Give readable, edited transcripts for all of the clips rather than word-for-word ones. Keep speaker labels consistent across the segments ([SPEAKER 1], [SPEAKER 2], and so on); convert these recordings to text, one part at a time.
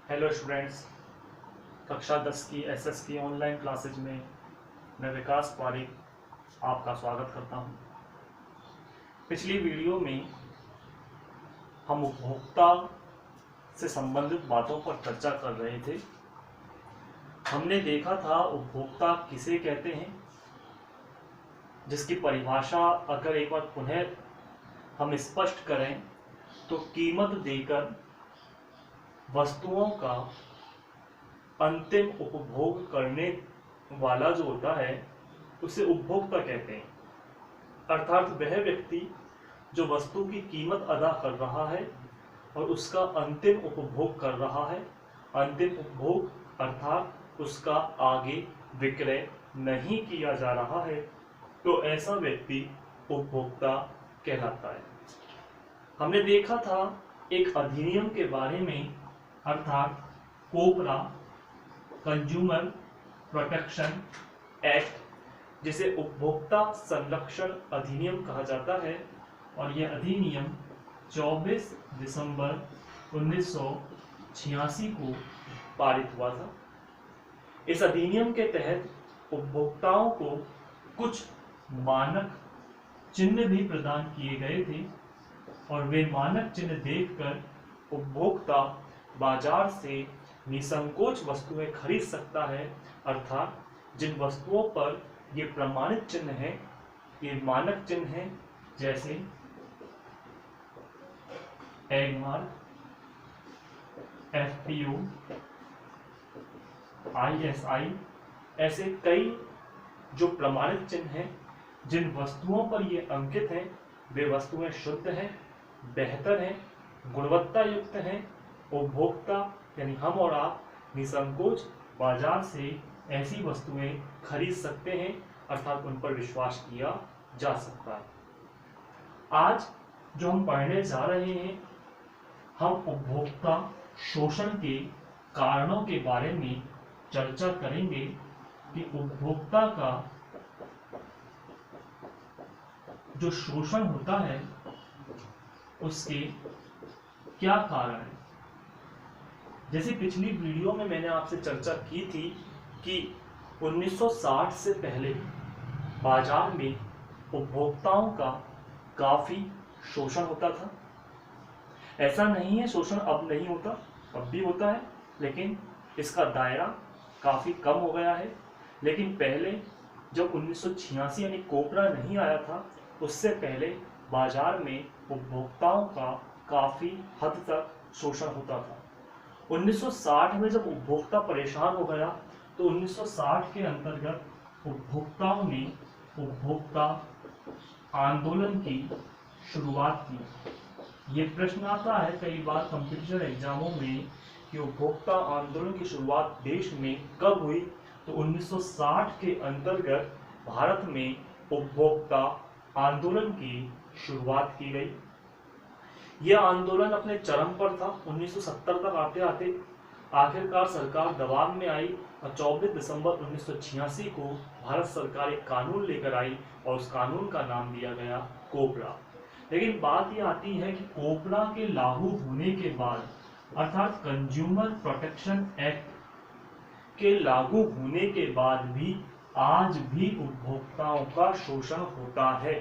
[SPEAKER 1] Hello students. कक्षा 10 की SS की ऑनलाइन क्लासेज में मैं विकास पारिक आपका स्वागत करता हूं। पिछली वीडियो में हम उपभोक्ता से संबंधित बातों पर चर्चा कर रहे थे। हमने देखा था उपभोक्ता किसे कहते हैं, जिसकी परिभाषा अगर एक बार पुनः हम स्पष्ट करें तो कीमत देकर वस्तुओं का अंतिम उपभोग करने वाला जो होता है उसे उपभोक्ता कहते हैं। अर्थात वह व्यक्ति जो वस्तु की कीमत अदा कर रहा है और उसका अंतिम उपभोग कर रहा है। अंतिम उपभोग अर्थात उसका आगे विक्रय नहीं किया जा रहा है, तो ऐसा व्यक्ति उपभोक्ता कहलाता है। हमने देखा था एक अधिनियम के बारे में, अर्थात कोपरा कंज्यूमर प्रोटेक्शन एक्ट, जिसे उपभोक्ता संरक्षण अधिनियम कहा जाता है, और यह अधिनियम 24 दिसंबर 1986 को पारित हुआ था। इस अधिनियम के तहत उपभोक्ताओं को कुछ मानक चिन्ह भी प्रदान किए गए थे और वे मानक चिन्ह देखकर उपभोक्ता बाजार से निसंकोच वस्तुएं खरीद सकता है। अर्थात जिन वस्तुओं पर ये प्रमाणित चिन्ह है, ये मानक चिन्ह है, जैसे एगमार्क, एफपीओ, आईएसआई, ऐसे कई जो प्रमाणित चिन्ह हैं, जिन वस्तुओं पर ये अंकित हैं वे वस्तुएं शुद्ध हैं, बेहतर हैं, गुणवत्ता युक्त हैं। उपभोक्ता यानी हम और आप निसंकोच बाजार से ऐसी वस्तुएं खरीद सकते हैं, अर्थात उन पर विश्वास किया जा सकता है। आज जो हम पढ़ने जा रहे हैं, हम उपभोक्ता शोषण के कारणों के बारे में चर्चा करेंगे कि उपभोक्ता का जो शोषण होता है उसके क्या कारण है। जैसे पिछली वीडियो में मैंने आपसे चर्चा की थी कि 1960 से पहले बाजार में उपभोक्ताओं का काफी शोषण होता था। ऐसा नहीं है शोषण अब नहीं होता, अब भी होता है, लेकिन इसका दायरा काफी कम हो गया है। लेकिन पहले जब 1986 यानी कोपरा नहीं आया था, उससे पहले बाजार में उपभोक्ताओं का काफी हद तक शोषण होता था। 1960 में जब उपभोक्ता परेशान हो गया तो 1960 के अंतर्गत उपभोक्ताओं ने उपभोक्ता आंदोलन की शुरुआत की। ये प्रश्न आता है कई बार कंपटीशन एग्जामों में कि उपभोक्ता आंदोलन की शुरुआत देश में कब हुई, तो 1960 के अंतर्गत भारत में उपभोक्ता आंदोलन की शुरुआत की गई। यह आंदोलन अपने चरम पर था। 1970 तक आते आते आखिरकार सरकार दबाव में आई और 24 दिसंबर 1986 को भारत सरकार एक कानून लेकर आई और उस कानून का नाम दिया गया कोपरा। लेकिन बात यह आती है कि कोपरा के लागू होने के बाद, अर्थात कंज्यूमर प्रोटेक्शन एक्ट के लागू होने के बाद भी आज भी उपभोक्ताओं का शोषण होता है।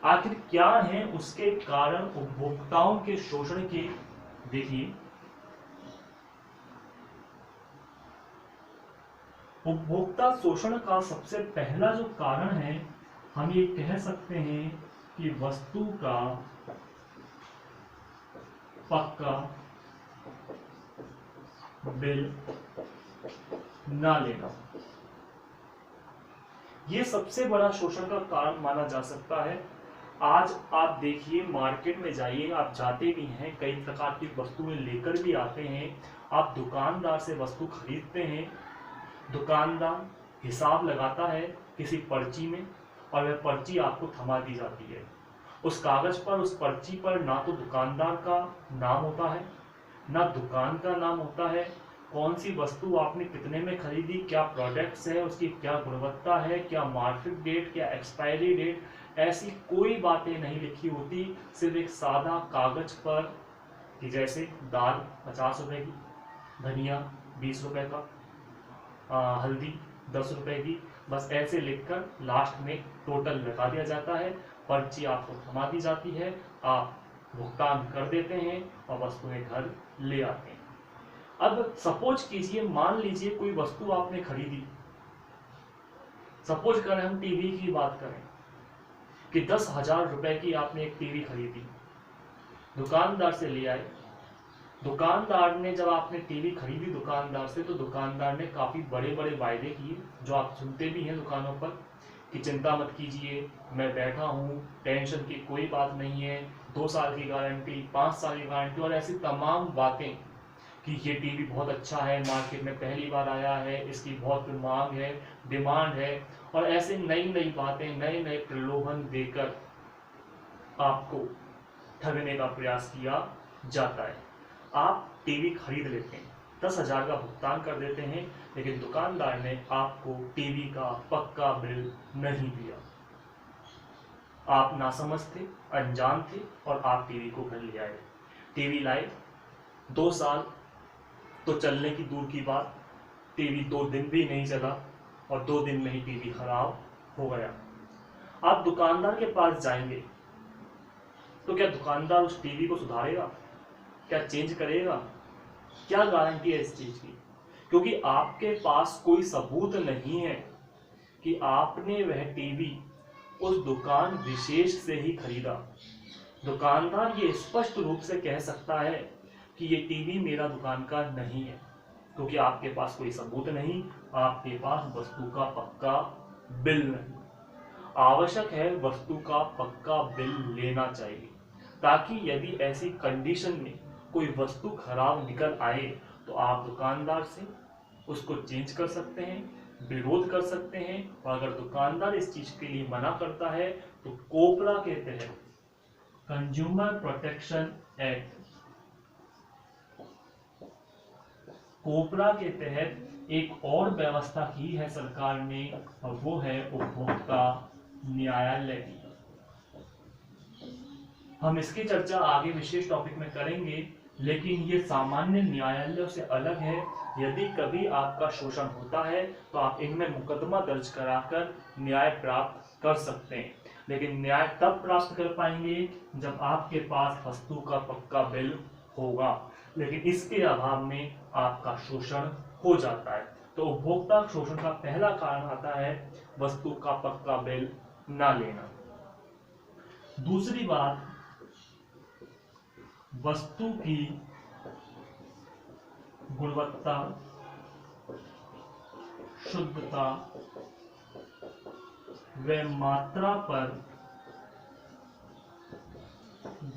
[SPEAKER 1] आखिर क्या है उसके कारण उपभोक्ताओं के शोषण के। देखिए, उपभोक्ता शोषण का सबसे पहला जो कारण है, हम ये कह सकते हैं कि वस्तु का पक्का बिल ना लेना, ये सबसे बड़ा शोषण का कारण माना जा सकता है। आज आप देखिए, मार्केट में जाइए, आप जाते भी हैं, कई प्रकार की वस्तुएं लेकर भी आते हैं, आप दुकानदार से वस्तु खरीदते हैं, दुकानदार हिसाब लगाता है किसी पर्ची में और वह पर्ची आपको थमा दी जाती है। उस कागज पर, उस पर्ची पर ना तो दुकानदार का नाम होता है, ना दुकान का नाम होता है, कौन सी वस्तु आपने कितने में खरीदी, क्या प्रोडक्ट्स है, उसकी क्या गुणवत्ता है, क्या मार्केट डेट, क्या एक्सपायरी डेट, ऐसी कोई बातें नहीं लिखी होती। सिर्फ एक सादा कागज पर कि जैसे दाल 50 रुपए की, धनिया 20 रुपए का, हल्दी 10 रुपए की, बस ऐसे लिखकर लास्ट में टोटल लगा दिया जाता है। पर्ची आपको थमा दी जाती है, आप भुगतान कर देते हैं और वस्तुएं घर ले आते हैं। अब सपोज कीजिए, मान लीजिए कोई वस्तु आपने खरीदी, सपोज करें हम टीवी की बात करें कि 10,000 रुपए की आपने एक टीवी खरीदी, दुकानदार से ले आए। दुकानदार ने, जब आपने टीवी खरीदी दुकानदार से, तो दुकानदार ने काफी बड़े बड़े वायदे किए, जो आप सुनते भी हैं दुकानों पर कि चिंता मत कीजिए, मैं बैठा हूँ, टेंशन की कोई बात नहीं है, 2 साल की गारंटी, 5 साल की गारंटी, और ऐसी तमाम बातें कि ये टीवी बहुत अच्छा है, मार्केट में पहली बार आया है, इसकी बहुत मांग है, डिमांड है, और ऐसे नई नई बातें, नए नए प्रलोभन देकर आपको ठगने का प्रयास किया जाता है। आप टीवी खरीद लेते हैं, 10,000 का भुगतान कर देते हैं, लेकिन दुकानदार ने आपको टीवी का पक्का बिल नहीं दिया। आप नासमझ थे, अनजान थे, और आप टीवी को घर ले आए। टीवी लाए, 2 साल तो चलने की दूर की बात, टीवी 2 दिन भी नहीं चला और 2 दिन में ही टीवी खराब हो गया। आप दुकानदार के पास जाएंगे तो क्या दुकानदार उस टीवी को सुधारेगा? क्या चेंज करेगा? क्या गारंटी है इस चीज की? क्योंकि आपके पास कोई सबूत नहीं है कि आपने वह टीवी उस दुकान विशेष से ही खरीदा। दुकानदार ये स्पष्ट रूप से कह सकता है कि ये टीवी मेरा दुकान का नहीं है, क्योंकि आपके पास कोई सबूत नहीं, आपके पास वस्तु का पक्का बिल नहीं। आवश्यक है वस्तु का पक्का बिल लेना चाहिए, ताकि यदि ऐसी कंडीशन में कोई वस्तु खराब निकल आए तो आप दुकानदार से उसको चेंज कर सकते हैं, विरोध कर सकते हैं। और अगर दुकानदार इस चीज के लिए मना करता है तो कोपरा के तहत, कंज्यूमर प्रोटेक्शन एक्ट, कोपरा के तहत एक और व्यवस्था की है सरकार ने, और वो है उपभोक्ता न्यायालय की। हम इसकी चर्चा आगे विशेष टॉपिक में करेंगे, लेकिन ये सामान्य न्यायालयों से अलग है। यदि कभी आपका शोषण होता है तो आप इनमें मुकदमा दर्ज कराकर न्याय प्राप्त कर सकते हैं, लेकिन न्याय तब प्राप्त कर पाएंगे जब आपके पास वस्तु का पक्का बिल होगा, लेकिन इसके अभाव में आपका शोषण हो जाता है। तो उपभोक्ता शोषण का पहला कारण आता है वस्तु का पक्का बिल ना लेना। दूसरी बात, वस्तु की गुणवत्ता, शुद्धता व मात्रा पर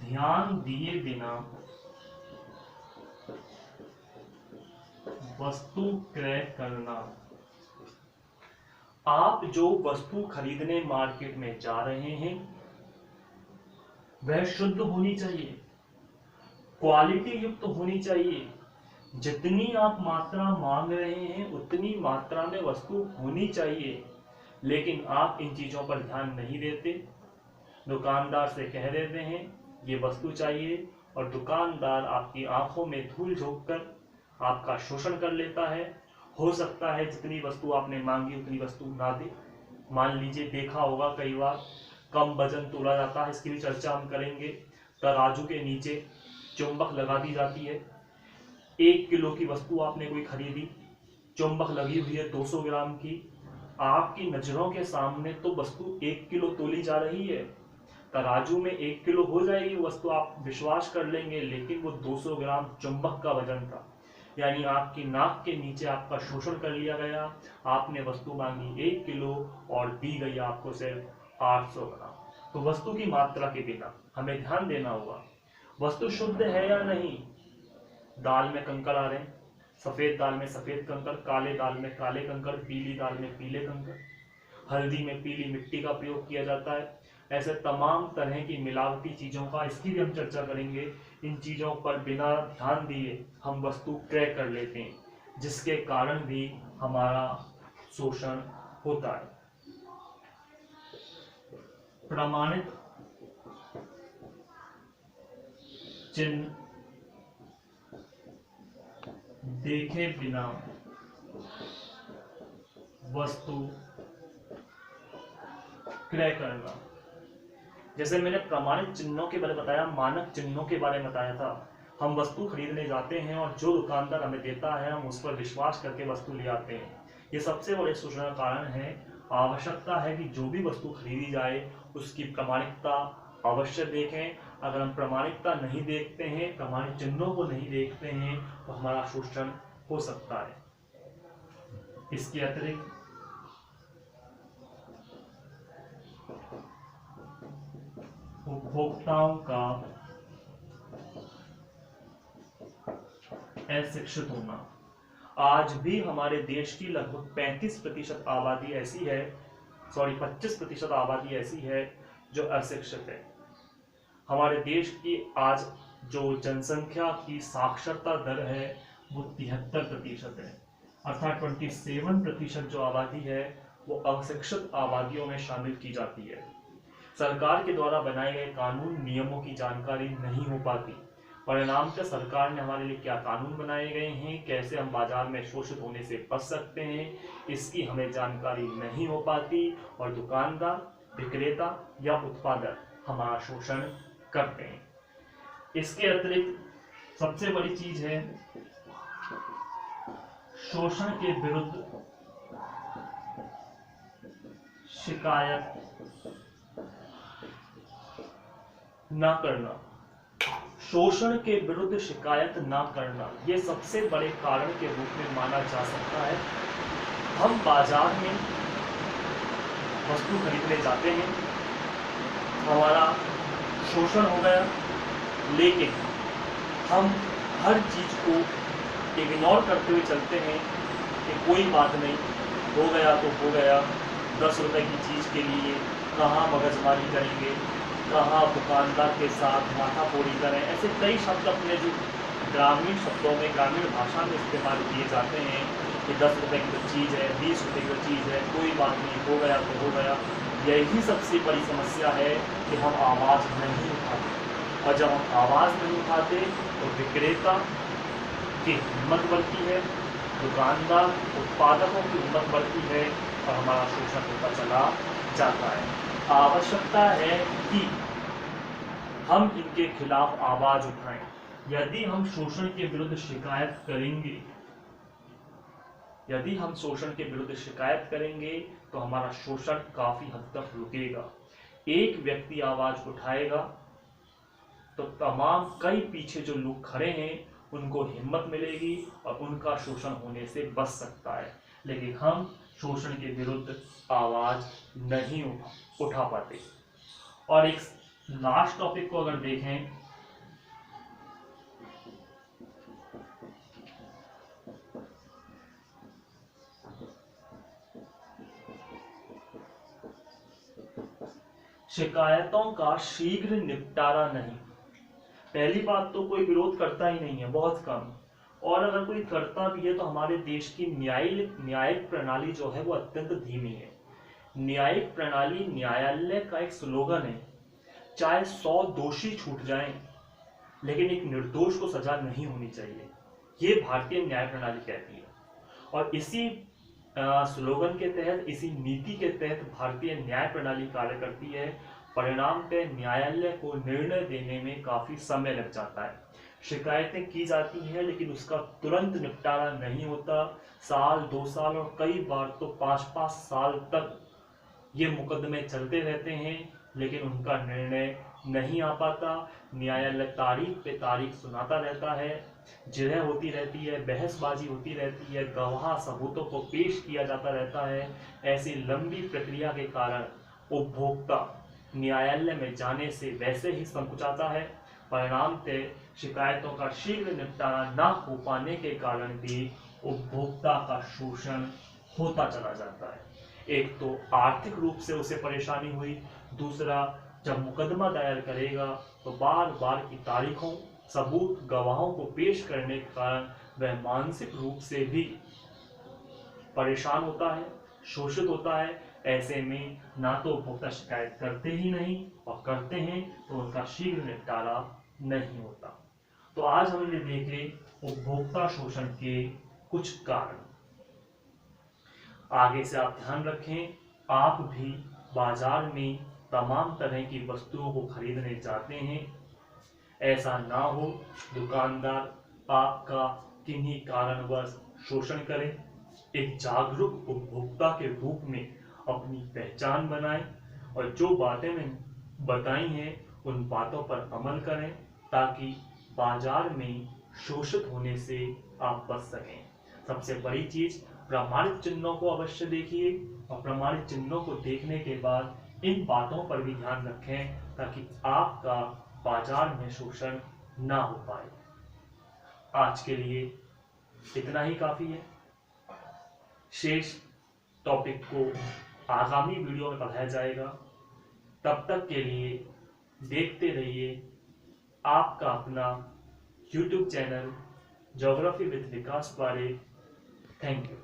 [SPEAKER 1] ध्यान दिए बिना वस्तु क्रय करना। आप जो वस्तु खरीदने मार्केट में जा रहे हैं वह शुद्ध होनी चाहिए, क्वालिटी युक्त होनी चाहिए। जितनी आप मात्रा मांग रहे हैं उतनी मात्रा में वस्तु होनी चाहिए, लेकिन आप इन चीजों पर ध्यान नहीं देते। दुकानदार से कह देते हैं ये वस्तु चाहिए, और दुकानदार आपकी आंखों में धूल झोंककर आपका शोषण कर लेता है। हो सकता है जितनी वस्तु आपने मांगी उतनी वस्तु ना दे। मान लीजिए, देखा होगा कई बार कम वजन तोला जाता है, इसकी भी चर्चा हम करेंगे। तराजू के नीचे चुंबक लगा दी जाती है। 1 किलो की वस्तु आपने कोई खरीदी, चुंबक लगी हुई है 200 ग्राम की। आपकी नजरों के सामने तो वस्तु 1 किलो तोली जा रही है, तराजू में 1 किलो हो जाएगी वस्तु, आप विश्वास कर लेंगे, लेकिन वो 200 ग्राम चुंबक का वजन था। यानी आपकी नाक के नीचे आपका शोषण कर लिया गया। आपने वस्तु मांगी 1 किलो और दी गई आपको सिर्फ 800 ग्राम। तो वस्तु की मात्रा के बिना हमें ध्यान देना होगा वस्तु शुद्ध है या नहीं। दाल में कंकड़ आ रहे हैं, सफेद दाल में सफेद कंकड़, काले दाल में काले कंकड़, पीली दाल में पीले कंकड़, हल्दी में पीली मिट्टी का प्रयोग किया जाता है। ऐसे तमाम तरह की मिलावटी चीजों का, इसकी भी हम चर्चा करेंगे। इन चीजों पर बिना ध्यान दिए हम वस्तु क्रय कर लेते हैं, जिसके कारण भी हमारा शोषण होता है। प्रमाणित चिन्ह देखे बिना वस्तु क्रय करना। जैसे मैंने प्रमाणित चिन्हों के बारे में बताया, मानक चिन्हों के बारे में बताया था। हम वस्तु खरीदने जाते हैं और जो दुकानदार हमें देता है हम उस पर विश्वास करके वस्तु ले आते हैं। ये सबसे बड़े शोषण का कारण है। आवश्यकता है कि जो भी वस्तु खरीदी जाए उसकी प्रामाणिकता अवश्य देखें। अगर हम प्रामाणिकता नहीं देखते हैं, प्रमाणित चिन्हों को नहीं देखते हैं, तो हमारा शोषण हो सकता है। इसके अतिरिक्त उपभोक्ताओं का अशिक्षित होना। आज भी हमारे देश की लगभग 35% आबादी ऐसी है, 25% आबादी ऐसी है जो अशिक्षित है। हमारे देश की आज जो जनसंख्या की साक्षरता दर है वो 73% है, अर्थात 27% जो आबादी है वो अशिक्षित आबादियों में शामिल की जाती है। सरकार के द्वारा बनाए गए कानून नियमों की जानकारी नहीं हो पाती। परिणाम से सरकार ने हमारे लिए क्या कानून बनाए गए हैं, कैसे हम बाजार में शोषित होने से बच सकते हैं, इसकी हमें जानकारी नहीं हो पाती और दुकानदार, विक्रेता या उत्पादक हमारा शोषण करते हैं। इसके अतिरिक्त सबसे बड़ी चीज है शोषण के विरुद्ध शिकायत ना करना। शोषण के विरुद्ध शिकायत ना करना ये सबसे बड़े कारण के रूप में माना जा सकता है। हम बाजार में वस्तु खरीदने जाते हैं, हमारा शोषण हो गया, लेकिन हम हर चीज को इग्नोर करते हुए चलते हैं कि कोई बात नहीं, हो गया तो हो गया। 10 रुपए की चीज के लिए कहाँ मगजमारी करेंगे, कहाँ दुकानदार के साथ माथाफोड़ी करें। ऐसे कई शब्द अपने जो ग्रामीण शब्दों में, ग्रामीण भाषा में इस्तेमाल किए जाते हैं कि 10 रुपए की तो चीज़ है, 20 रुपए की तो चीज़ है, कोई बात नहीं, हो गया तो हो गया। यही सबसे बड़ी समस्या है कि हम आवाज़ नहीं उठाते, और जब हम आवाज़ नहीं उठाते तो विक्रेता की हिम्मत बढ़ती है, दुकानदार, उत्पादकों की हिम्मत बढ़ती है और हमारा शोषण होता चला जाता है। आवश्यकता है कि हम इनके खिलाफ आवाज उठाएं। यदि हम शोषण के विरुद्ध शिकायत करेंगे, यदि हम शोषण के विरुद्ध शिकायत करेंगे तो हमारा शोषण काफी हद तक रुकेगा। एक व्यक्ति आवाज उठाएगा तो तमाम कई पीछे जो लोग खड़े हैं उनको हिम्मत मिलेगी और उनका शोषण होने से बच सकता है। लेकिन हम शोषण के विरुद्ध आवाज नहीं उठा पाते। और एक लास्ट टॉपिक को अगर देखें, शिकायतों का शीघ्र निपटारा नहीं। पहली बात तो कोई विरोध करता ही नहीं है, बहुत कम, और अगर कोई करता भी है तो हमारे देश की न्यायिक प्रणाली जो है वो अत्यंत धीमी है। न्यायिक प्रणाली न्यायालय का एक स्लोगन है, चाहे 100 दोषी छूट जाएं लेकिन एक निर्दोष को सजा नहीं होनी चाहिए, ये भारतीय न्याय प्रणाली कहती है। और इसी स्लोगन के तहत, इसी नीति के तहत भारतीय न्याय प्रणाली कार्य करती है। परिणाम पे न्यायालय को निर्णय देने में काफी समय लग जाता है। शिकायतें की जाती हैं लेकिन उसका तुरंत निपटारा नहीं होता। साल, 2 साल और कई बार तो 5-5 साल तक ये मुकदमे चलते रहते हैं लेकिन उनका निर्णय नहीं आ पाता। न्यायालय तारीख पे तारीख सुनाता रहता है, जिरह होती रहती है, बहसबाजी होती रहती है, गवाह सबूतों को पेश किया जाता रहता है। ऐसी लंबी प्रक्रिया के कारण उपभोक्ता न्यायालय में जाने से वैसे ही संकुचाता है। परिणाम से शिकायतों का शीघ्र निपटारा न हो पाने के कारण भी उपभोक्ता का शोषण होता चला जाता है। एक तो आर्थिक रूप से उसे परेशानी हुई, दूसरा जब मुकदमा दायर करेगा तो बार बार की तारीखों, सबूत, गवाहों को पेश करने के कारण वह मानसिक रूप से भी परेशान होता है, शोषित होता है। ऐसे में ना तो उपभोक्ता शिकायत करते ही नहीं, और करते हैं तो उनका शीघ्र निपटारा नहीं होता। तो आज हमने देखे उपभोक्ता शोषण के कुछ कारण। आगे से आप ध्यान रखें, आप भी बाजार में तमाम तरह की वस्तुओं को खरीदने जाते हैं, ऐसा ना हो दुकानदार आपका किन्हीं कारणवश शोषण करे। एक जागरूक उपभोक्ता के रूप में अपनी पहचान बनाएं और जो बातें मैंने बताई हैं उन बातों पर अमल करें ताकि बाजार में शोषित होने से आप बच सकें। सबसे बड़ी चीज, प्रमाणित चिन्हों को अवश्य देखिए और प्रमाणित चिन्हों को देखने के बाद इन बातों पर भी ध्यान रखें ताकि आपका बाजार में शोषण ना हो पाए। आज के लिए इतना ही काफी है। शेष टॉपिक को आगामी वीडियो में पढ़ाया जाएगा। तब तक के लिए देखते रहिए आपका अपना YouTube चैनल ज्योग्राफी विद विकास पारे। Thank you.